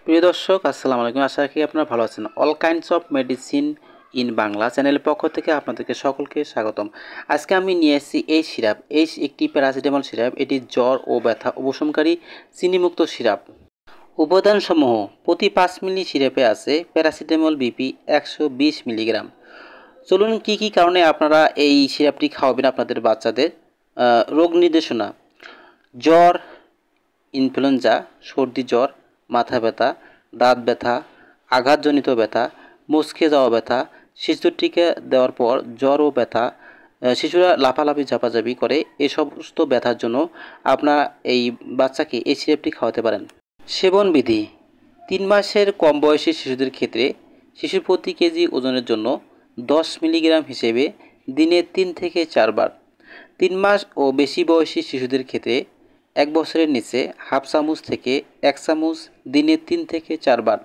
প্রিয় দর্শক, আসসালামু আলাইকুম। আশা রাখি আপনারা ভালো আছেন। All kinds of medicine in Bangla চ্যানেলের পক্ষ থেকে আপনাদেরকে সকলকে স্বাগতম। আজকে আমি নিয়ে এসেছি এই সিরাপ। একটি প্যারাসিটামল সিরাপ। এটি জ্বর ও ব্যথা উপশমকারী চিনিমুক্ত সিরাপ। উপাদানসমূহ: প্রতি 5 মিলি সিরাপে আছে প্যারাসিটামল বিপি 120 মিলিগ্রাম। চলুন কি কি কারণে আপনারা এই সিরাপটি খাওয়াবেন আপনাদের বাচ্চাদের। রোগ নির্দেশনা: জ্বর, ইনফ্লুয়েঞ্জা, সর্দি জ্বর, মাথা ব্যথা, দাঁত ব্যথা, আঘাতজনিত ব্যথা, মুচকে যাওয়া ব্যথা, শিশুর টিকা দেওয়ার পর জ্বর ও ব্যথা, শিশুরা লাফালাফি ঝাপাঝাপি করে, এই সমস্ত ব্যথার জন্য আপনারা এই বাচ্চাকে এই সিরাপটি খাওয়াতে পারেন। সেবন বিধি: 3 মাসের কম বয়সী শিশুদের ক্ষেত্রে শিশুর প্রতি কেজি ওজনের জন্য 10 মিলিগ্রাম হিসেবে দিনে 3 থেকে 4 বার। 3 মাস ও বেশি বয়সী শিশুদের ক্ষেত্রে 1 বছরের নিচে হাফ চামচ থেকে 1 চামচ দিনে 3 থেকে 4 বার।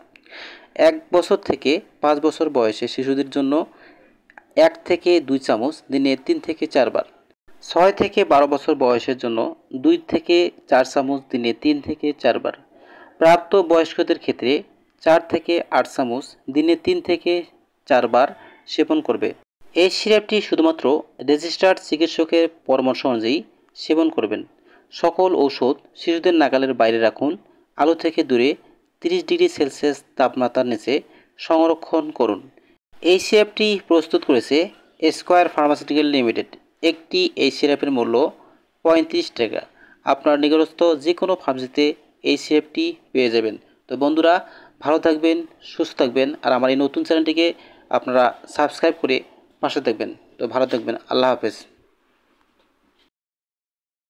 1 বছর থেকে 5 বছর বয়সের শিশুদের জন্য 1 থেকে 2 চামচ দিনে 3 থেকে 4 বার। 6 থেকে 12 বছর বয়সের জন্য 2 থেকে 4 চামচ দিনে 3 থেকে 4 বার। প্রাপ্ত বয়স্কদের ক্ষেত্রে 4 থেকে 8 চামচ দিনে 3 থেকে 4 বার সেবন করবে। এই সিরাপটি শুধুমাত্র রেজিস্টার্ড চিকিৎসকের পরামর্শ অনুযায়ী সেবন করবেন। সকল ঔষধ শিশুদের নাগালের বাইরে রাখুন। আলো থেকে দূরে 30 ডিগ্রি সেলসিয়াস তাপমাত্রার নিচে সংরক্ষণ করুন। এই সিরাপটি প্রস্তুত করেছে স্কয়ার ফার্মাসিউটিক্যাল লিমিটেড। একটি এই সিরাপের মূল্য 35 টাকা। আপনার নিকটস্থ যে কোনো ফার্মেসিতে এই সিরাপটি পেয়ে যাবেন। তো বন্ধুরা, ভালো থাকবেন, সুস্থ থাকবেন, আর আমার এই নতুন চ্যানেলটিকে আপনারা সাবস্ক্রাইব করে পাশে থাকবেন। তো ভালো থাকবেন। আল্লাহ হাফেজ।